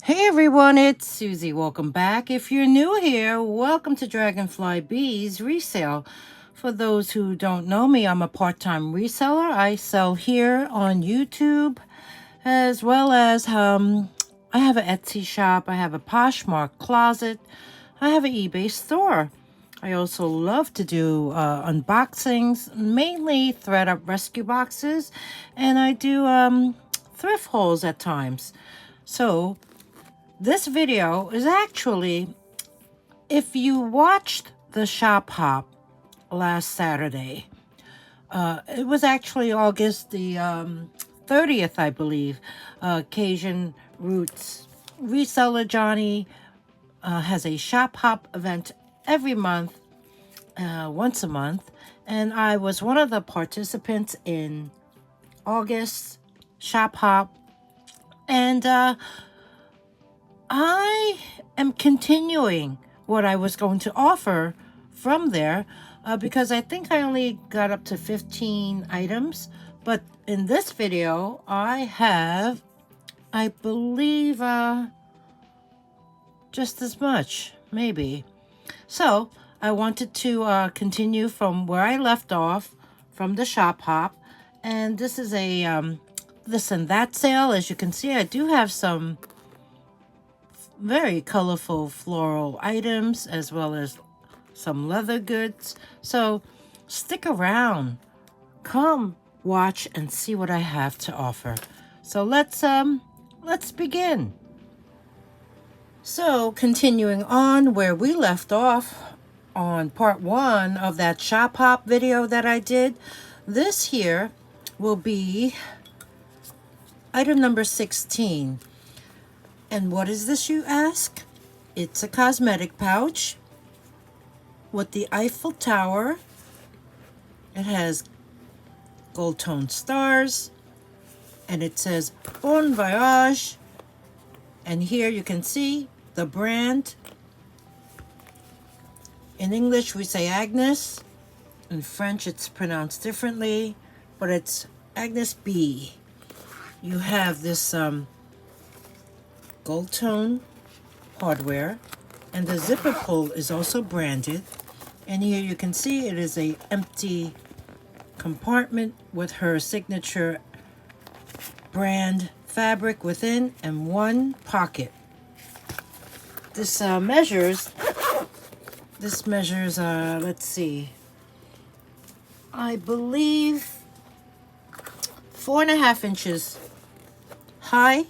Hey everyone, it's Susie. Welcome back. If you're new here, welcome to dragonflybeez resale. For those who don't know me, I'm a part-time reseller. I sell here on YouTube, as well as I have an Etsy shop. I have a Poshmark closet. I have an eBay store. I also love to do unboxings, mainly thread-up rescue boxes, and I do thrift hauls at times. So this video is actually, if you watched the shop hop last Saturday, it was actually August the 30th, I believe. Cajun Roots reseller Johnny has a shop hop event every month, once a month, and I was one of the participants in August shop hop, and I am continuing what I was going to offer from there because I think I only got up to 15 items. But in this video, I have, I believe, just as much, maybe. So I wanted to continue from where I left off from the shop hop. And this is a this and that sale. As you can see, I do have some very colorful floral items as well as some leather goods. So stick around, come watch and see what I have to offer. So let's begin. So continuing on where we left off on part 1 of that shop hop video that I did, this here will be item number 16. And what is this, you ask? It's a cosmetic pouch with the Eiffel Tower. It has gold tone stars and it says Bon Voyage. And here you can see the brand. In English we say Agnes. In French it's pronounced differently, but it's Agnes B. You have this gold tone hardware, and the zipper pull is also branded. And here you can see it is a empty compartment with her signature brand fabric within and one pocket. This measures let's see, I believe 4.5 inches high,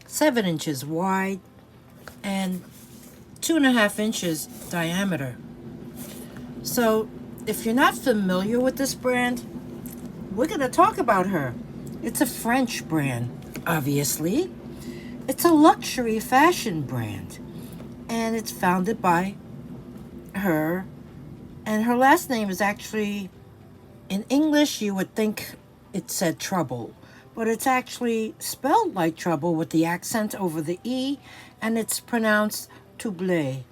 7 inches wide, and 2.5 inches diameter. So if you're not familiar with this brand, we're going to talk about her. It's a French brand, obviously. It's a luxury fashion brand, and it's founded by her, and her last name is actually, in English you would think it said trouble, but it's actually spelled like trouble with the accent over the E, and it's pronounced Toublé.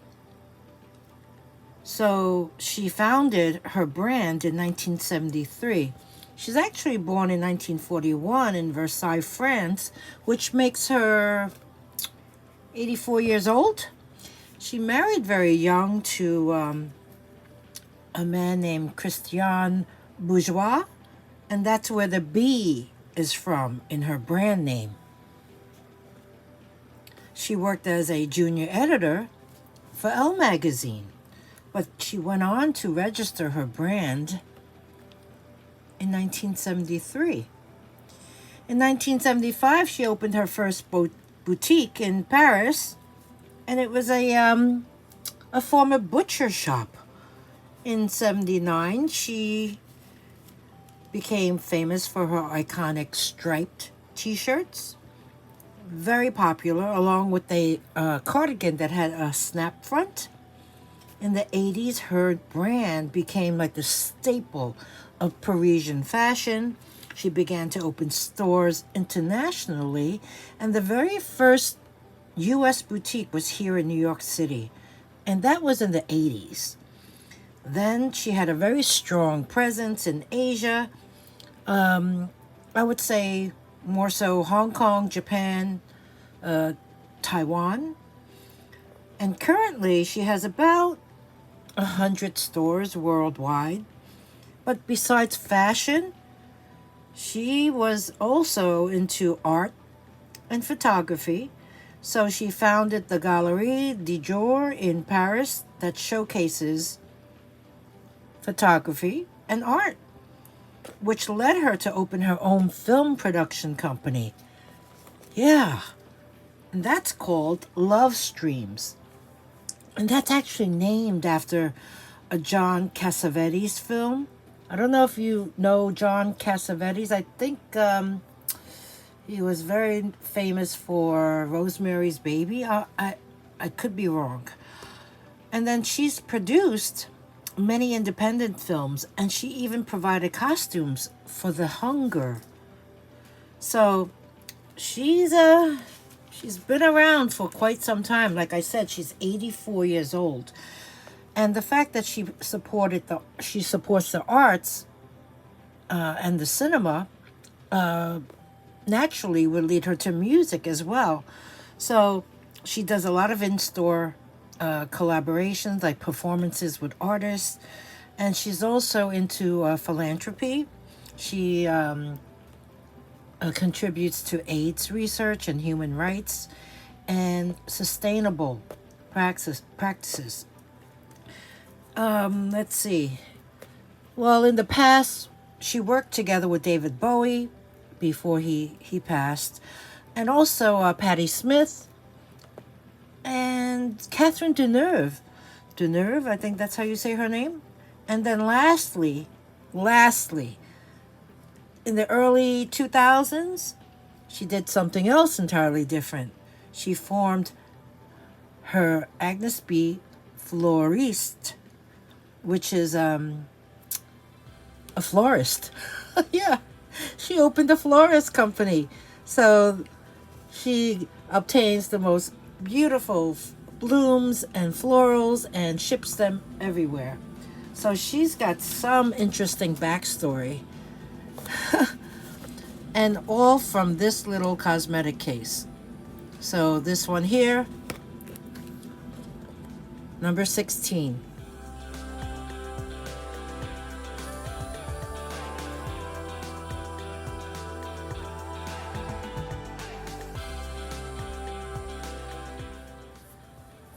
So she founded her brand in 1973. She's actually born in 1941 in Versailles, France, which makes her 84 years old. She married very young to a man named Christian Bourgeois, and that's where the B is from in her brand name. She worked as a junior editor for Elle magazine, but she went on to register her brand in 1973. In 1975, she opened her first boutique in Paris, and it was a former butcher shop. In 79, she became famous for her iconic striped t-shirts, very popular, along with a cardigan that had a snap front. In the 80s, her brand became like the staple of Parisian fashion. She began to open stores internationally, and the very first U.S. boutique was here in New York City, and that was in the 80s. Then she had a very strong presence in Asia. I would say more so Hong Kong, Japan, Taiwan. And currently she has about 100 stores worldwide. But besides fashion, she was also into art and photography. So she founded the Galerie de Jour in Paris that showcases photography and art, which led her to open her own film production company. Yeah, and that's called Love Streams. And that's actually named after a John Cassavetes film. I don't know if you know John Cassavetes. I think he was very famous for Rosemary's Baby. I could be wrong. And then she's produced many independent films, and she even provided costumes for The Hunger. So she's been around for quite some time. Like I said, she's 84 years old. And the fact that she supports the arts and the cinema naturally would lead her to music as well. So she does a lot of in-store collaborations, like performances with artists. And she's also into philanthropy. She contributes to AIDS research and human rights and sustainable practices. Let's see. Well, in the past, she worked together with David Bowie before he passed, and also Patti Smith and Catherine Deneuve. Deneuve, I think that's how you say her name. And then lastly, in the early 2000s, she did something else entirely different. She formed her Agnes B. Floriste, which is a florist. Yeah, she opened a florist company. So she obtains the most beautiful blooms and florals and ships them everywhere. So she's got some interesting backstory. And all from this little cosmetic case. So this one here, number 16.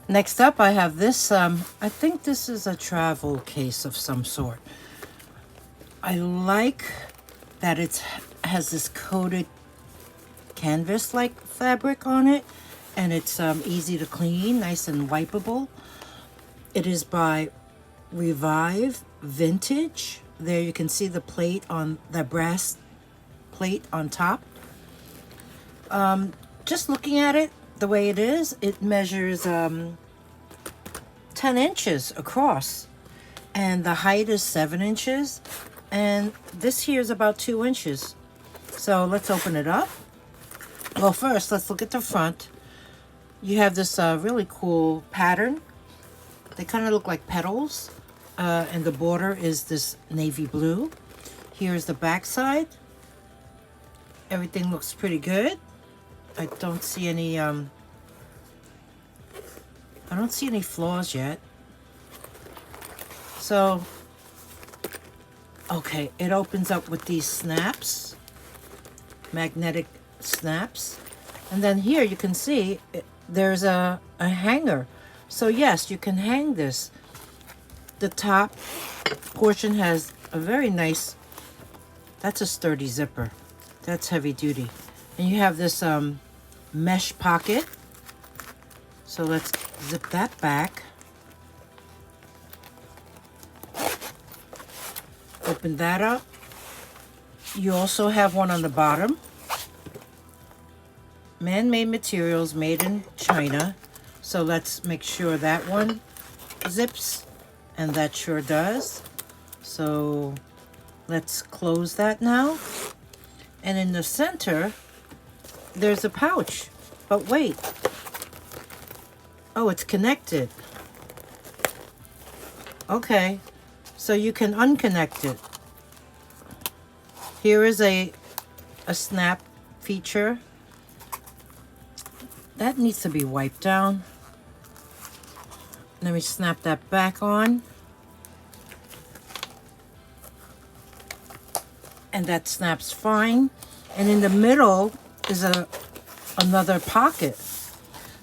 Next up, I have this, I think this is a travel case of some sort. I like that it has this coated canvas-like fabric on it, and it's easy to clean, nice and wipeable. It is by Revive Vintage. There you can see the plate on the brass plate on top. Just looking at it the way it is, it measures 10 inches across, and the height is 7 inches, and this here is about 2 inches. So let's open it up. Well, first let's look at the front. You have this really cool pattern. They kind of look like petals, and the border is this navy blue. Here's the back side. Everything looks pretty good. I don't see any flaws yet. So, okay, it opens up with these snaps, magnetic snaps. And then here you can see there's a hanger. So yes, you can hang this. The top portion has a very nice, that's a sturdy zipper. That's heavy duty. And you have this mesh pocket. So let's zip that back. Open that up. You also have one on the bottom. Man-made materials made in China. So let's make sure that one zips, and that sure does. So let's close that now. And in the center, there's a pouch. But wait. Oh, it's connected. Okay. So you can unconnect it. Here is a snap feature that needs to be wiped down. Let me snap that back on. And that snaps fine. And in the middle is another pocket.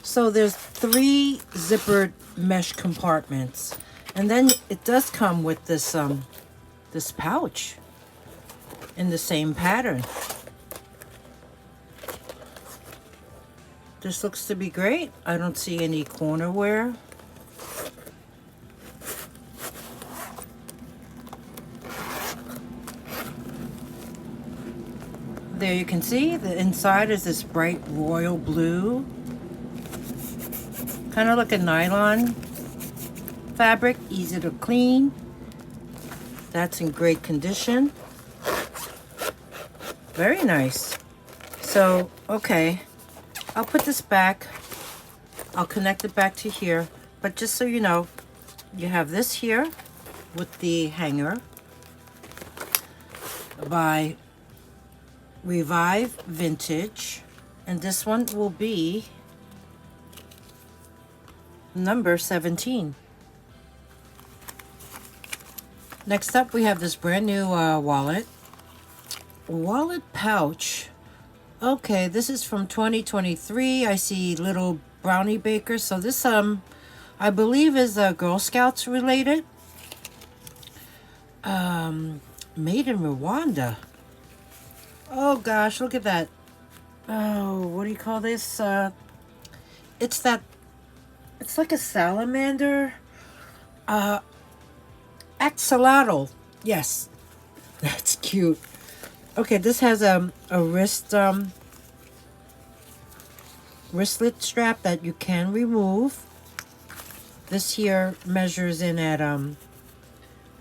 So there's 3 zippered mesh compartments. And then it does come with this this pouch in the same pattern. This looks to be great. I don't see any corner wear. There you can see the inside is this bright royal blue, kind of like a nylon fabric, easy to clean. That's in great condition. Very nice. So, okay, I'll put this back. I'll connect it back to here. But just so you know, you have this here with the hanger by Revive Vintage, and this one will be number 17. Next up, we have this brand new wallet pouch. Okay, this is from 2023. I see little brownie bakers. So this I believe is Girl Scouts related. Made in Rwanda. Oh gosh, look at that. Oh, what do you call this? It's like a salamander. Axolotl. Yes. That's cute. Okay, this has a wristlet strap that you can remove. This here measures in at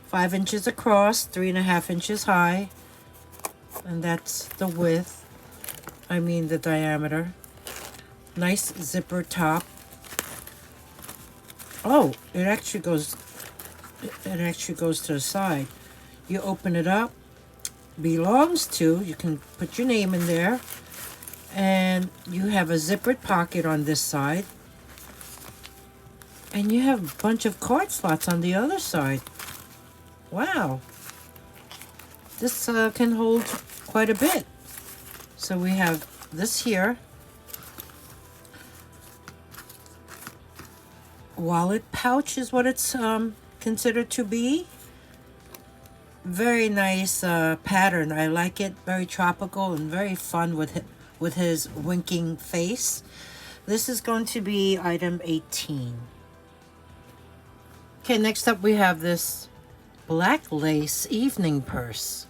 5 inches across, 3.5 inches high. And that's the width. I mean the diameter. Nice zipper top. Oh, it actually goes to the side. You open it up. Belongs to, you can put your name in there. And you have a zippered pocket on this side. And you have a bunch of card slots on the other side. Wow. This can hold quite a bit. So we have this here. Wallet pouch is what it's considered to be. Very nice pattern. I like it. Very tropical and very fun with his winking face. This is going to be item 18. Okay, next up we have this black lace evening purse.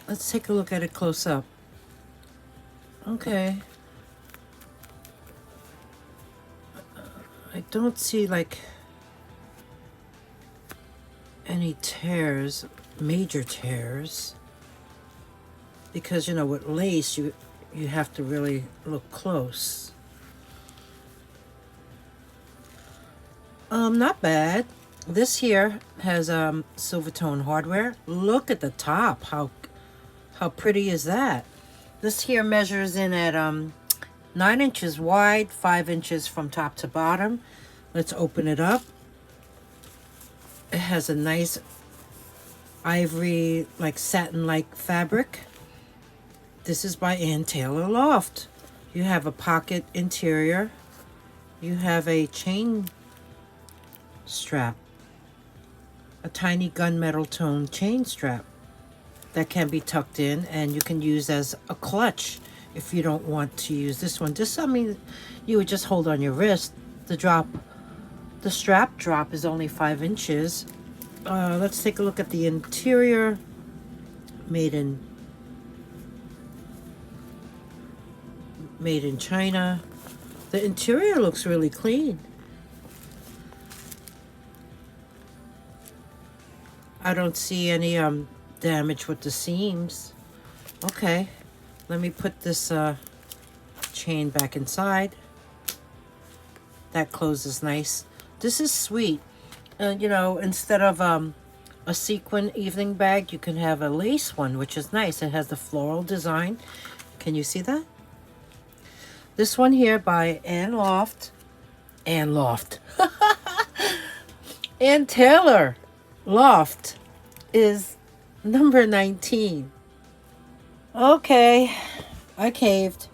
Let's take a look at it close up. Okay. I don't see like any tears, major tears, because you know with lace you have to really look close. Not bad. This here has silver tone hardware. Look at the top. How pretty is that? This here measures in at 9 inches wide, 5 inches from top to bottom. Let's open it up. It has a nice ivory, like satin-like fabric. This is by Ann Taylor Loft. You have a pocket interior. You have a chain strap. A tiny gunmetal tone chain strap that can be tucked in, and you can use as a clutch if you don't want to use this one. This, I mean, you would just hold on your wrist. The strap drop is only 5 inches. Let's take a look at the interior. Made in China. The interior looks really clean. I don't see any damage with the seams. Okay, let me put this chain back inside. That closes nice. This is sweet. You know, instead of a sequin evening bag. You can have a lace one, which is nice. It has the floral design. Can you see that? This one here by Ann Loft. Ann Taylor Loft is number 19. Okay, I caved.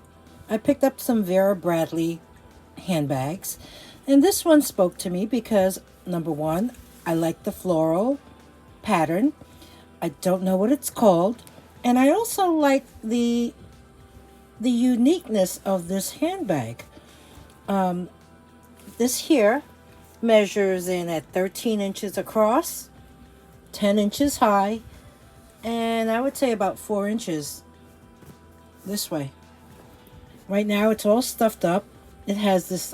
I picked up some Vera Bradley handbags, and this one spoke to me because, number one, I like the floral pattern. I don't know what it's called, and I also like the uniqueness of this handbag. This here measures in at 13 inches across, 10 inches high, and I would say about 4 inches this way. Right now it's all stuffed up. It has this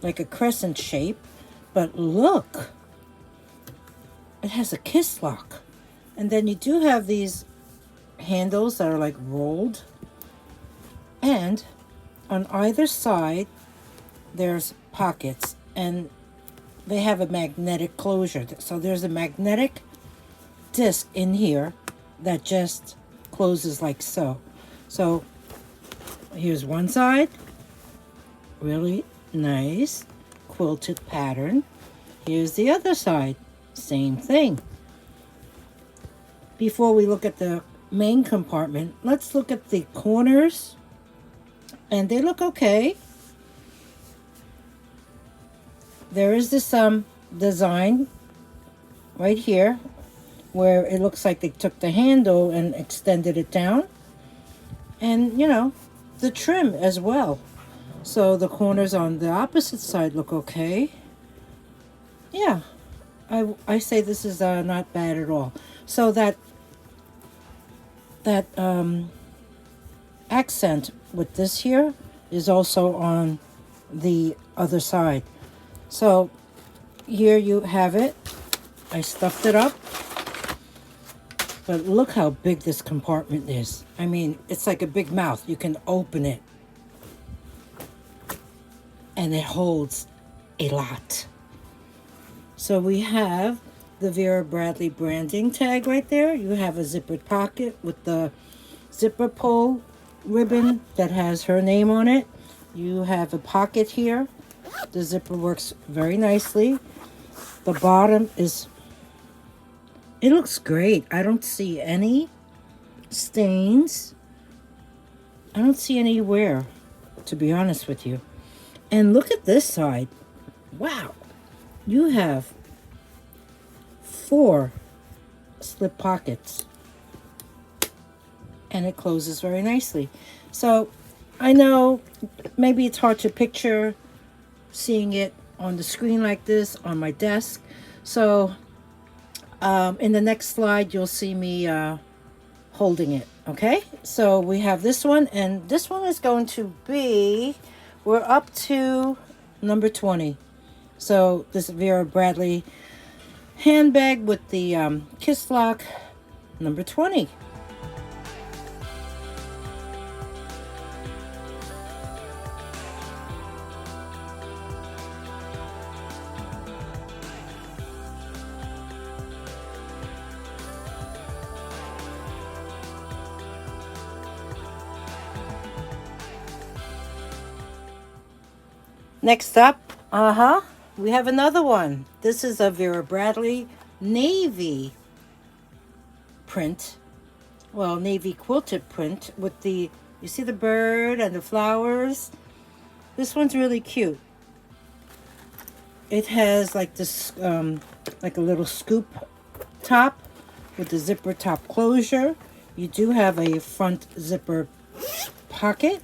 like a crescent shape, but look, it has a kiss lock. And then you do have these handles that are like rolled, and on either side there's pockets, and they have a magnetic closure. So there's a magnetic disc in here that just closes like so. So here's one side, really nice quilted pattern. Here's the other side, same thing. Before we look at the main compartment, let's look at the corners, and they look okay. There is this design right here where it looks like they took the handle and extended it down, and you know, the trim as well. So the corners on the opposite side look okay. Yeah, I say this is not bad at all. So that accent with this here is also on the other side. So here you have it. I stuffed it up, but look how big this compartment is. I mean, it's like a big mouth. You can open it, and it holds a lot. So we have the Vera Bradley branding tag right there. You have a zippered pocket with the zipper pull ribbon that has her name on it. You have a pocket here. The zipper works very nicely. The bottom is, it looks great. I don't see any stains. I don't see any wear, to be honest with you. And look at this side. Wow. You have 4 slip pockets, and it closes very nicely. So I know maybe it's hard to picture seeing it on the screen like this on my desk. So in the next slide you'll see me holding it. Okay, so we have this one, and this one is going to be, we're up to number 20. So this Vera Bradley handbag with the kiss lock, number 20. Next up, we have another one. This is a Vera Bradley navy print. Well, navy quilted print with the, you see the bird and the flowers? This one's really cute. It has like this, like a little scoop top with the zipper top closure. You do have a front zipper pocket.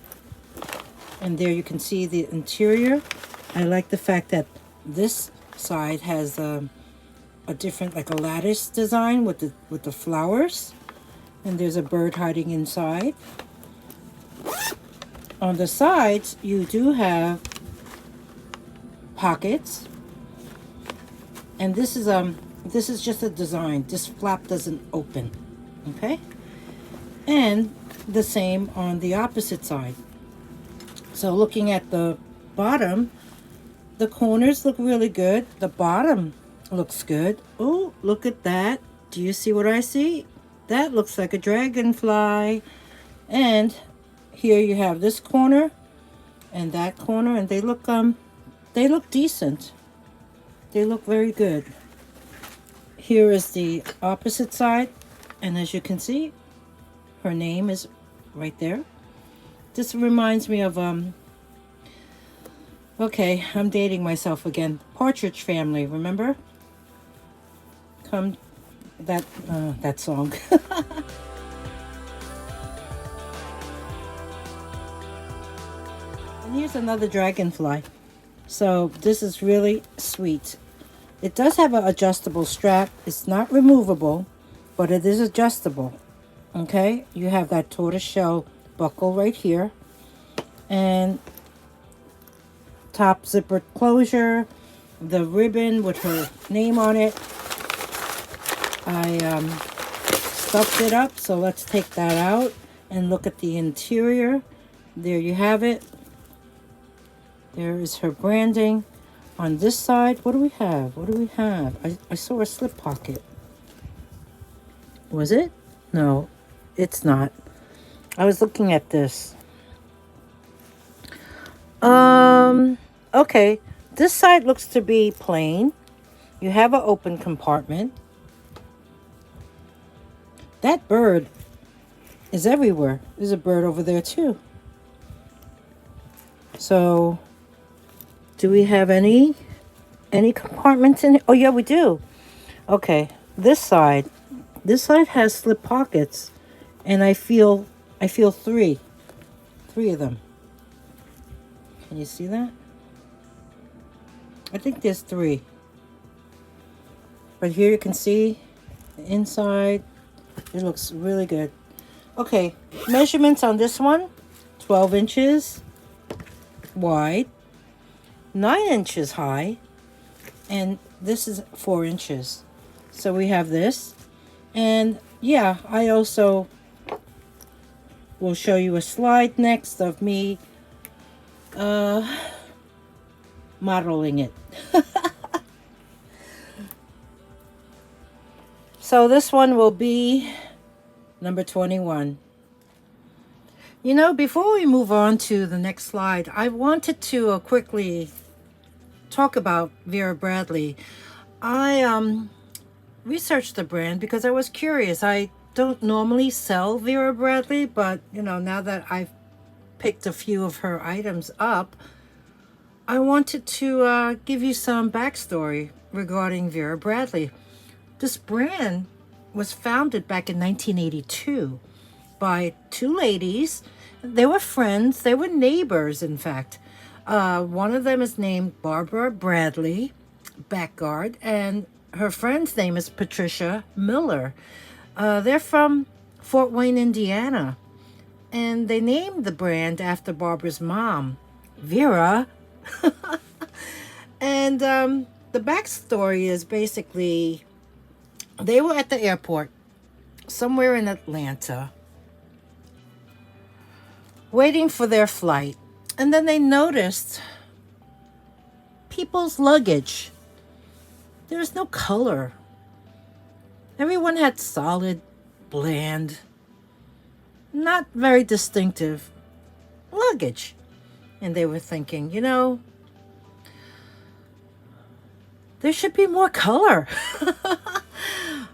And there you can see the interior. I like the fact that this side has a different, like a lattice design with the flowers, and there's a bird hiding inside. On the sides, you do have pockets, and this is just a design. This flap doesn't open, okay? And the same on the opposite side. So looking at the bottom, the corners look really good. The bottom Looks good. Oh, look at that. Do you see what I see? That looks like a dragonfly. And here you have this corner and that corner, and they look decent. They look very good. Here is the opposite side, and as you can see, her name is right there. This reminds me of okay, I'm dating myself again. Partridge Family, remember? That song. And here's another dragonfly. So this is really sweet. It does have an adjustable strap. It's not removable, but it is adjustable. Okay, you have that tortoiseshell buckle right here, and top zipper closure, the ribbon with her name on it. I stuffed it up, so let's take that out and look at the interior. There you have it. There is her branding. On this side, what do we have? What do we have? I saw a slip pocket. Was it? No, it's not. I was looking at this. Okay. This side looks to be plain. You have an open compartment. That bird is everywhere. There's a bird over there too. So, do we have any compartments in here? Oh yeah, we do. Okay, this side has slip pockets, and I feel three of them. Can you see that? I think there's three. But here you can see the inside. It looks really good. Okay, measurements on this one: 12 inches wide, 9 inches high, and this is 4 inches. So we have this. And yeah, I also will show you a slide next of me modeling it. So this one will be number 21. You know, before we move on to the next slide, I wanted to quickly talk about Vera Bradley. I researched the brand because I was curious. I don't normally sell Vera Bradley, but you know, now that I've picked a few of her items up, I wanted to give you some backstory regarding Vera Bradley. This brand was founded back in 1982 by two ladies. They were friends. They were neighbors, in fact. One of them is named Barbara Bradley Backguard, and her friend's name is Patricia Miller. They're from Fort Wayne, Indiana, and they named the brand after Barbara's mom, Vera. And the backstory is basically they were at the airport somewhere in Atlanta waiting for their flight, and then they noticed people's luggage. There's no color. Everyone had solid, bland, not very distinctive luggage. And they were thinking, you know, there should be more color.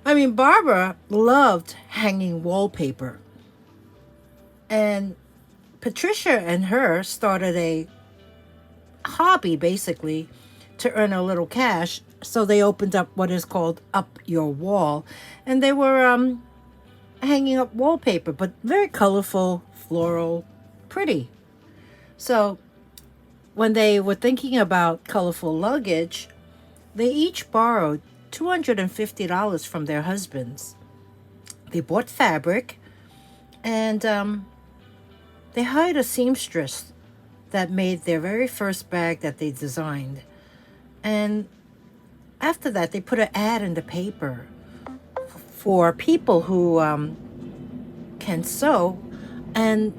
I mean, Barbara loved hanging wallpaper. And Patricia and her started a hobby, basically, to earn a little cash. So they opened up what is called Up Your Wall. And they were hanging up wallpaper, but very colorful, floral, pretty. So when they were thinking about colorful luggage, they each borrowed $250 from their husbands. They bought fabric, and they hired a seamstress that made their very first bag that they designed. And after that, they put an ad in the paper for people who can sew and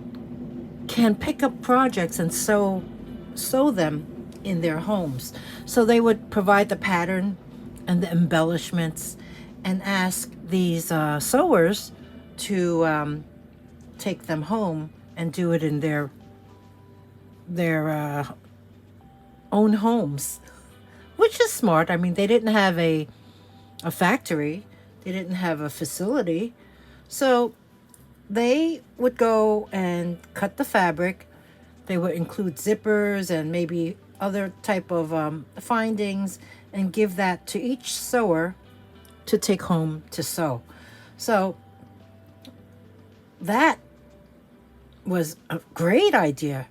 can pick up projects and sew them in their homes. So they would provide the pattern and the embellishments, and ask these sewers to take them home and do it in their own homes, which is smart. I mean, they didn't have a factory, they didn't have a facility, so they would go and cut the fabric. They would include zippers and maybe other type of findings, and give that to each sewer to take home to sew. So that was a great idea.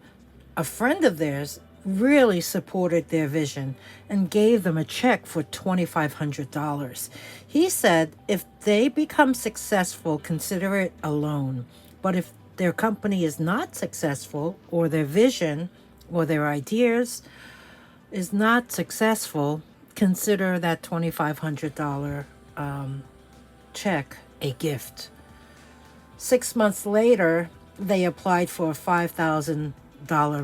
A friend of theirs really supported their vision and gave them a check for $2,500. He said if they become successful, consider it a loan. But if their company is not successful, or their vision or their ideas is not successful, consider that $2,500 check a gift. 6 months later, they applied for a $5,000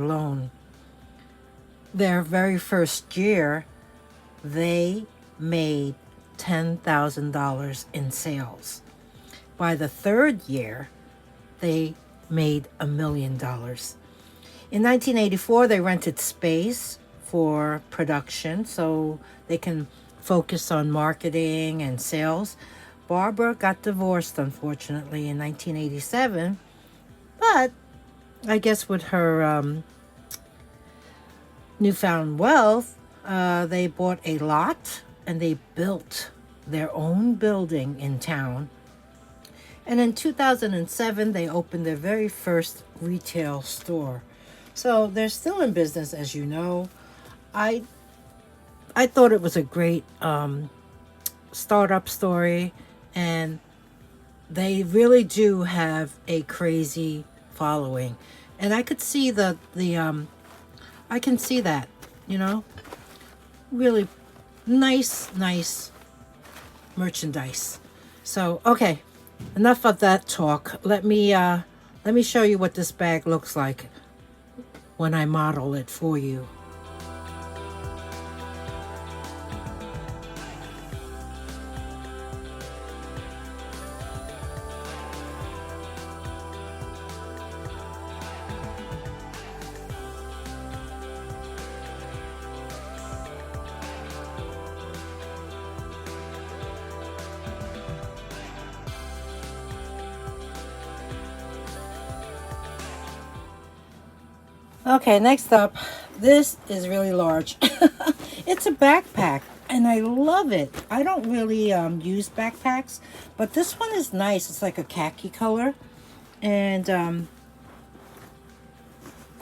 loan. Their very first year, they made $10,000 in sales. By the third year, they made $1 million. In 1984, they rented space for production so they can focus on marketing and sales. Barbara got divorced, unfortunately, in 1987, but I guess with her newfound wealth, they bought a lot and they built their own building in town. And in 2007, they opened their very first retail store. So they're still in business, as you know. I thought it was a great startup story, and they really do have a crazy following. And I could see I can see that, really nice merchandise. So, okay, enough of that talk. Let me show you what this bag looks like when I model it for you. Okay, next up, this is really large. It's a backpack, and I love it. I don't really use backpacks, but this one is nice. It's like a khaki color, and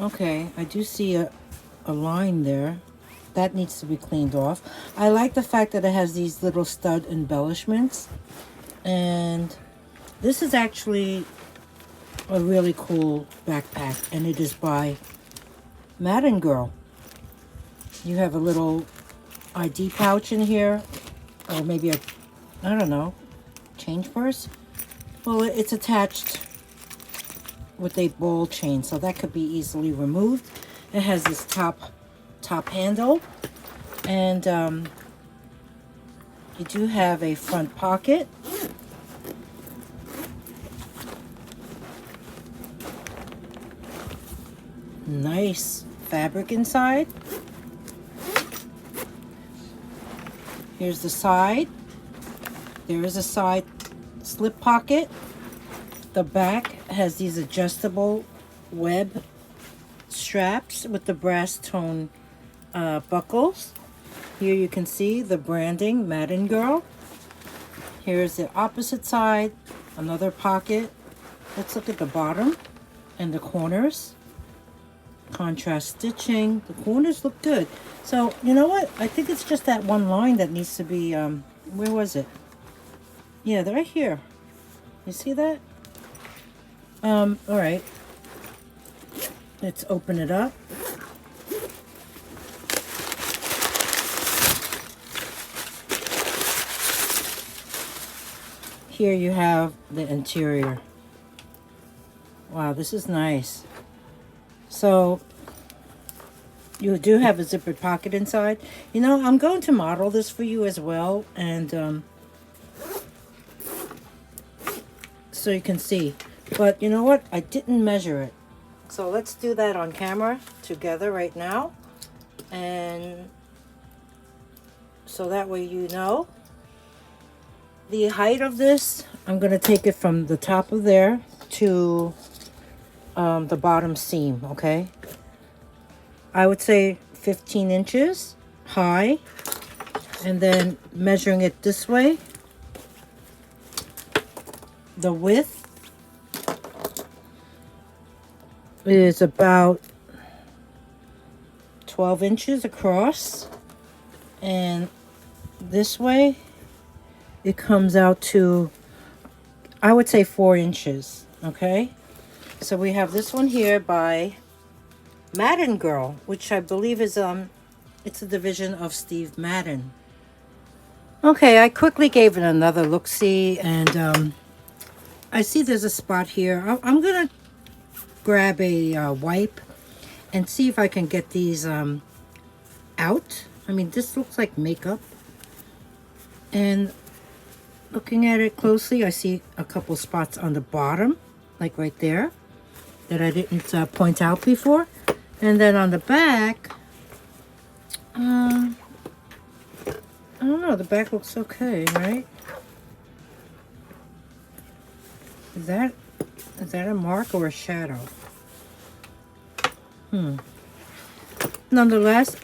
okay, I do see a line there. That needs to be cleaned off. I like the fact that it has these little stud embellishments, and this is actually a really cool backpack, and it is by Mandrel. You have a little ID pouch in here, or maybe I don't know, change purse. Well, it's attached with a ball chain, so that could be easily removed. It has this top handle, and you do have a front pocket. Nice fabric inside. Here's the side. There is a side slip pocket. The back has these adjustable web straps with the brass tone buckles. Here you can see the branding, Mandrel. Here's the opposite side, another pocket. Let's look at the bottom and the corners. Contrast stitching. The corners look good. So, you know what? I think it's just that one line that needs to be, where was it? Yeah, they're right here. You see that? All right. Let's open it up. Here you have the interior. Wow, this is nice. So You do have a zippered pocket inside. You know, I'm going to model this for you as well, and so you can see. But you know what? I didn't measure it. So let's do that on camera together right now. And so that way you know. The height of this, I'm going to take it from the top of there to the bottom seam, okay? I would say 15 inches high, and then measuring it this way, the width is about 12 inches across, and this way it comes out to, I would say, 4 inches, okay? So we have this one here by Madden Girl, which I believe is, it's a division of Steve Madden. Okay, I quickly gave it another look-see, and I see there's a spot here. I'm going to grab a wipe and see if I can get these out. I mean, this looks like makeup. And looking at it closely, I see a couple spots on the bottom, like right there, that I didn't point out before. And then on the back, I don't know, the back looks okay, right? Is that a mark or a shadow? Nonetheless,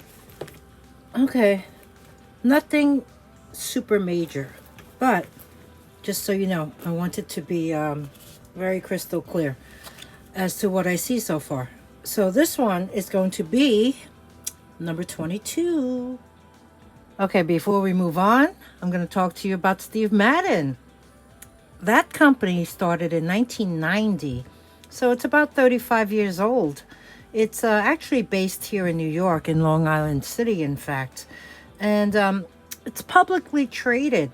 okay, nothing super major, but just so you know, I want it to be very crystal clear as to what I see so far. So this one is going to be number 22. Okay, before we move on, I'm going to talk to you about Steve Madden. That company started in 1990, so it's about 35 years old. It's actually based here in New York, in Long Island City, in fact. And it's publicly traded.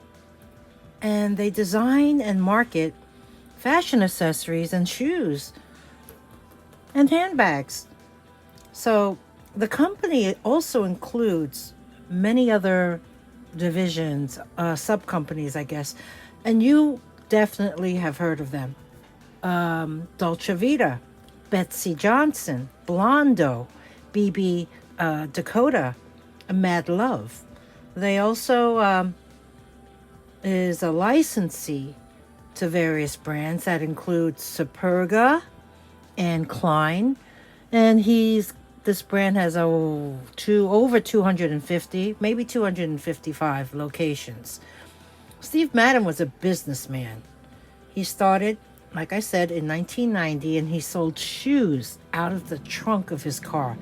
And they design and market fashion accessories and shoes and handbags. So the company also includes many other divisions, sub-companies, I guess. And you definitely have heard of them. Dolce Vita, Betsy Johnson, Blondo, BB Dakota, Mad Love. They also is a licensee to various brands that include Superga and Klein. And this brand has over 250, maybe 255 locations. Steve Madden was a businessman. He started, like I said, in 1990, and he sold shoes out of the trunk of his car.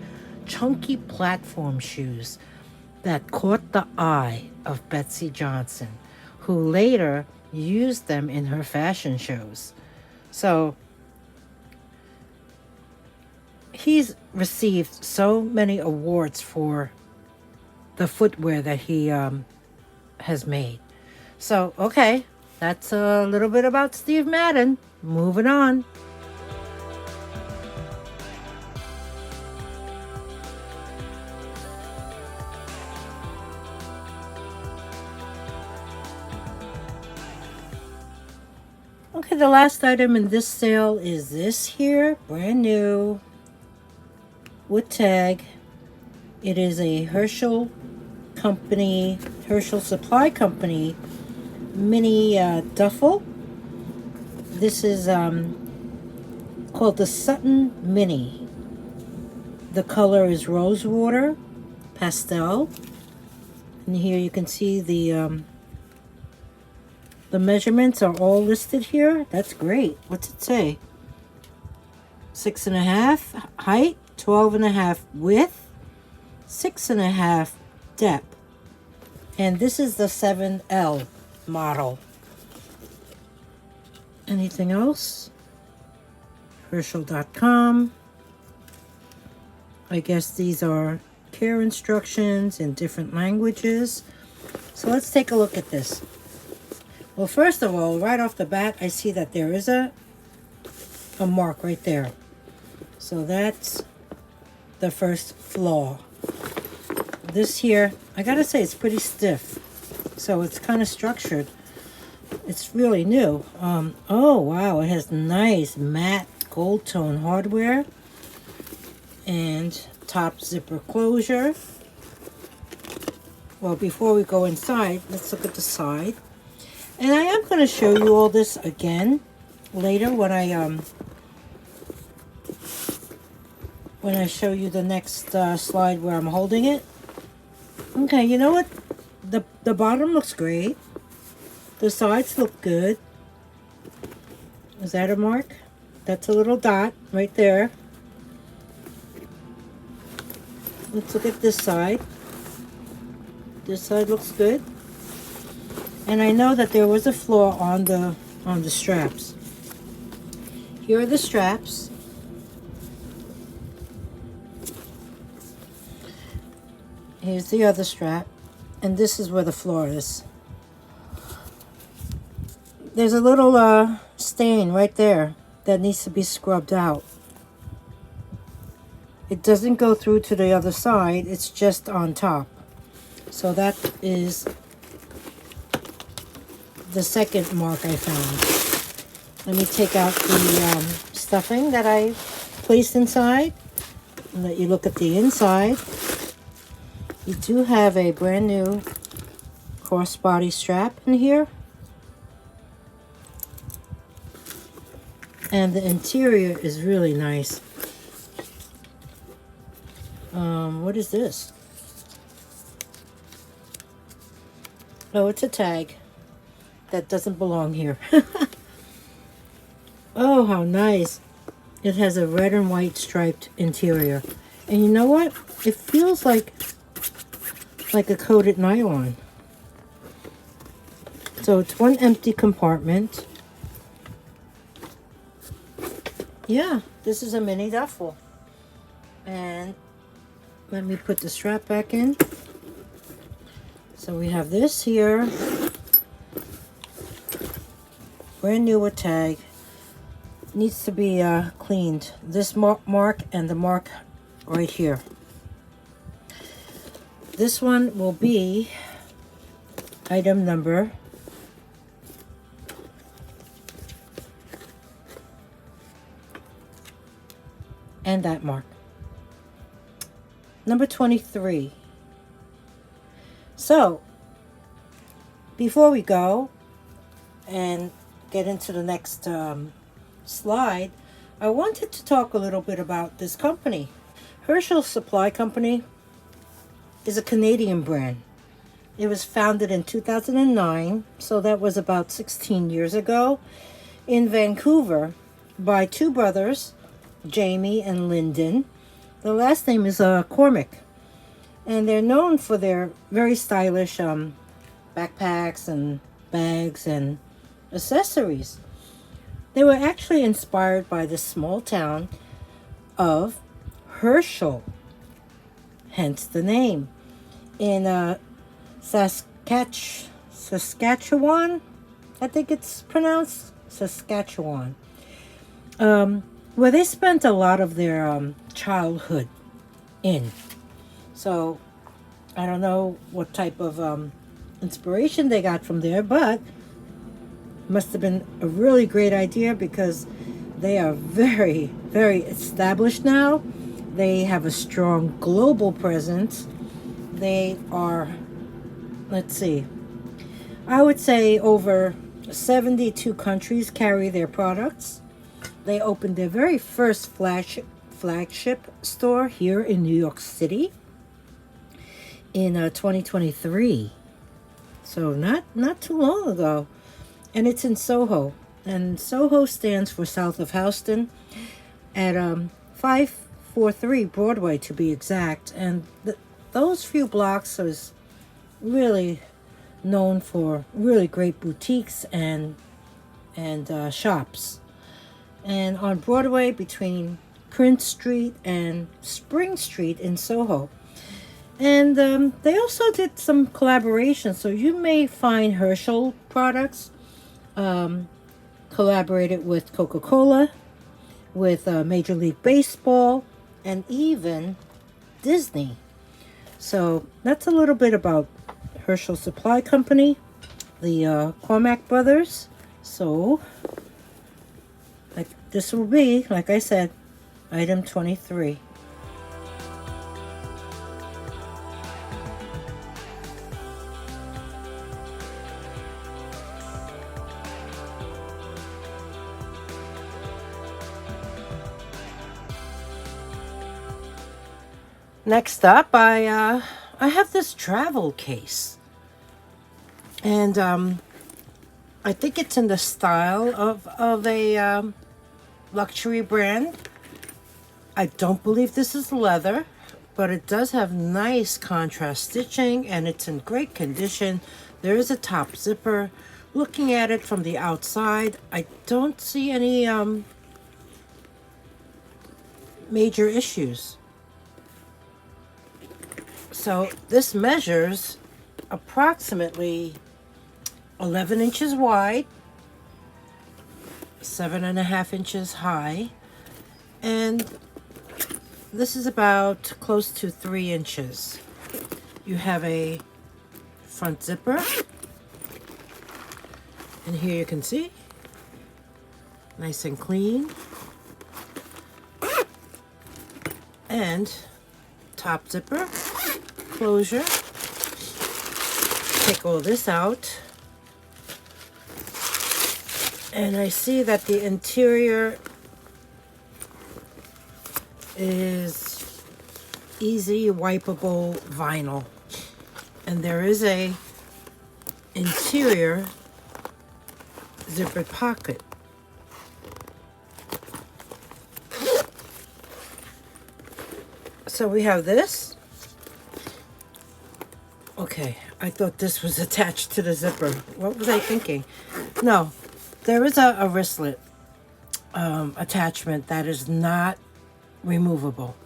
Chunky platform shoes that caught the eye of Betsy Johnson, who later used them in her fashion shows. So he's received so many awards for the footwear that he has made. So, okay, that's a little bit about Steve Madden. Moving on. Okay, the last item in this sale is this here, brand new, with tag. It is a Herschel Supply Company mini duffel. This is called the Sutton Mini. The color is Rosewater Pastel. And here you can see the measurements are all listed here. That's great. What's it say? 6.5 height, 12.5 width, 6.5 depth. And this is the 7L model. Anything else? Herschel.com. I guess these are care instructions in different languages. So let's take a look at this. Well, first of all, right off the bat, I see that there is a mark right there. So that's the first flaw. this here, I gotta say, it's pretty stiff. So it's kind of structured. It's really new. Oh, wow. It has nice matte gold tone hardware. And top zipper closure. Well, before we go inside, let's look at the side. And I am going to show you all this again later when I show you the next slide where I'm holding it. Okay, you know what? The bottom looks great. The sides look good. Is that a mark? That's a little dot right there. Let's look at this side. This side looks good. And I know that there was a flaw on the straps. Here are the straps. Here's the other strap. And this is where the flaw is. There's a little stain right there that needs to be scrubbed out. It doesn't go through to the other side. It's just on top. So that is the second mark I found. Let me take out the stuffing that I placed inside and let you look at the inside. You do have a brand new crossbody strap in here. And the interior is really nice. What is this? Oh, it's a tag that doesn't belong here. Oh, how nice. It has a red and white striped interior. And you know what? It feels like a coated nylon. So it's one empty compartment. Yeah, this is a mini duffel. And let me put the strap back in. So we have this here. Brand new with tag. Needs to be cleaned. This mark and the mark right here. This one will be item number and that mark. Number 23. So, before we go and get into the next slide, I wanted to talk a little bit about this company. Herschel Supply Company is a Canadian brand. It was founded in 2009, so that was about 16 years ago, in Vancouver by two brothers, Jamie and Lyndon. The last name is Cormick, and they're known for their very stylish backpacks and bags and accessories. They were actually inspired by the small town of Herschel, hence the name, in Saskatchewan, I think it's pronounced Saskatchewan, where they spent a lot of their childhood in. So I don't know what type of inspiration they got from there, but must have been a really great idea because they are very, very established now. They have a strong global presence. They are, let's see, I would say over 72 countries carry their products. They opened their very first flagship store here in New York City in 2023. So not too long ago. And it's in Soho. And Soho stands for south of Houston at 543 Broadway to be exact. And those few blocks is really known for really great boutiques and shops. And on Broadway between Prince Street and Spring Street in Soho. And they also did some collaborations. So you may find Herschel products collaborated with Coca-Cola, with Major League Baseball, and even Disney. So that's a little bit about Herschel Supply Company, the Cormac brothers. So like this will be, like I said, item 23. Next up, I have this travel case, and I think it's in the style of a luxury brand. I don't believe this is leather, but it does have nice contrast stitching, and it's in great condition. There is a top zipper. Looking at it from the outside, I don't see any major issues. So this measures approximately 11 inches wide, 7.5 inches high, and this is about close to 3 inches. You have a front zipper, and here you can see, nice and clean, and top zipper, closure. Take all this out, and I see that the interior is easy wipeable vinyl, and there is a interior zippered pocket. So we have this. Okay, I thought this was attached to the zipper. What was I thinking? No, there is a wristlet attachment that is not removable.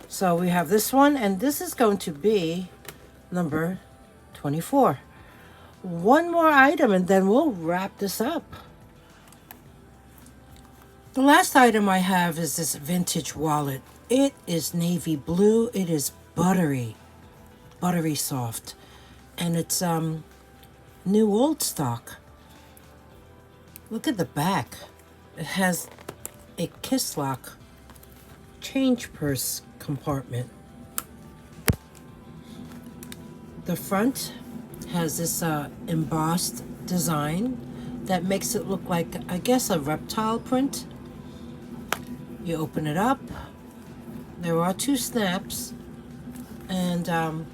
So we have this one, and this is going to be number 24. One more item, and then we'll wrap this up. The last item I have is this vintage wallet. It is navy blue. It is buttery soft, and it's new old stock. Look at the back. It has a kiss lock change purse compartment. The front has this embossed design that makes it look like, I guess, a reptile print. You open it up. There are 2 snaps, and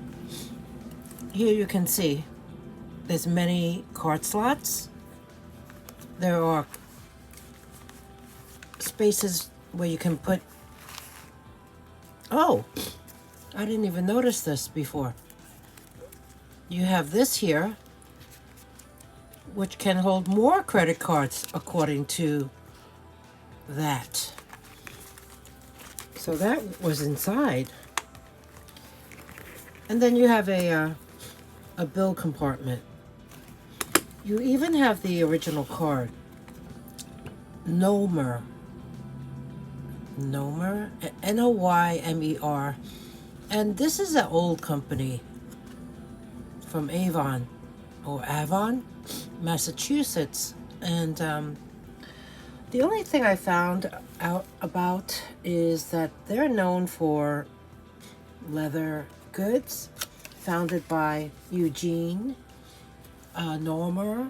here you can see there's many card slots. There are spaces where you can put, oh, I didn't even notice this before. You have this here, which can hold more credit cards according to that. So that was inside. And then you have a bill compartment. You even have the original card. Noymer, Noymer, and this is an old company from Avon, Massachusetts. And the only thing I found out about is that they're known for leather goods, founded by Eugene Noymer,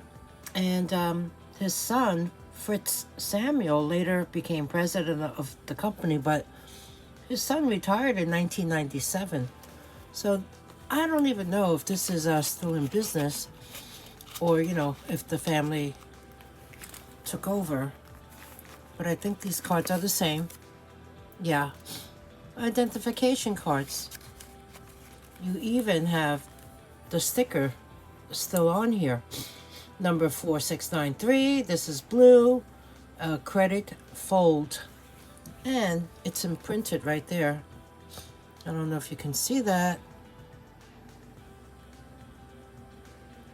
and his son Fritz Samuel later became president of the company, but his son retired in 1997. So I don't even know if this is still in business, or, you know, if the family took over. But I think these cards are the same. Yeah. Identification cards. You even have the sticker still on here. Number 4693. This is blue. Credit fold. And it's imprinted right there. I don't know if you can see that.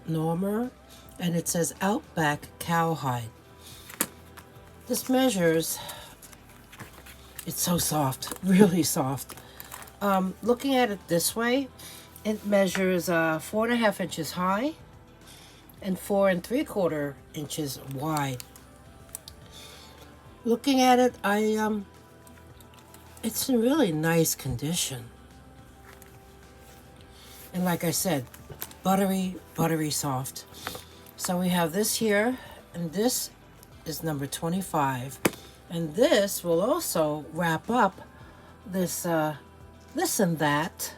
Noymer. And it says Outback Cowhide. This measures, it's so soft, really soft. Looking at it this way, it measures 4.5 inches high and 4 3/4 inches wide. Looking at it, it's in really nice condition. And like I said, buttery soft. So we have this here, and this is number 25. And this will also wrap up this this and that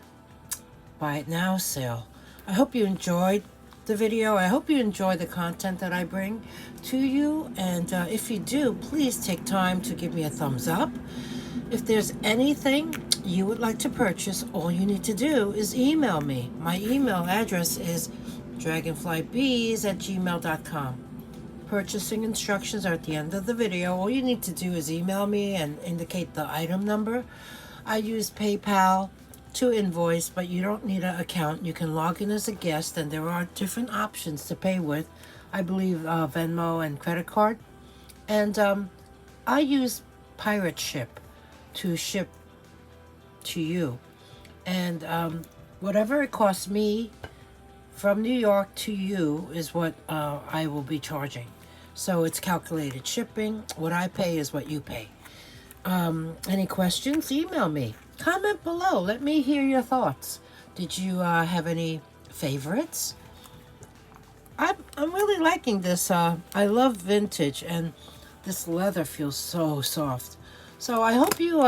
buy it now sale. I hope you enjoyed the video. I hope you enjoy the content that I bring to you. And if you do, please take time to give me a thumbs up. If there's anything you would like to purchase, all you need to do is email me. My email address is dragonflybeez@gmail.com. Purchasing instructions are at the end of the video. All you need to do is email me and indicate the item number. I use PayPal to invoice, but you don't need an account. You can log in as a guest, and there are different options to pay with. I believe Venmo and credit card. And I use PirateShip to ship to you. And whatever it costs me from New York to you is what I will be charging. So it's calculated shipping. What I pay is what you pay. Any questions? Email me. Comment below. Let me hear your thoughts. Did you have any favorites? I'm really liking this. I love vintage, and this leather feels so soft. So I hope you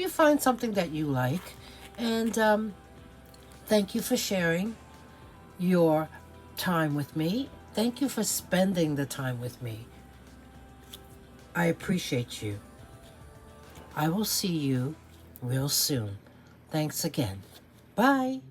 find something that you like, and thank you for sharing your time with me. Thank you for spending the time with me. I appreciate you. I will see you real soon. Thanks again. Bye.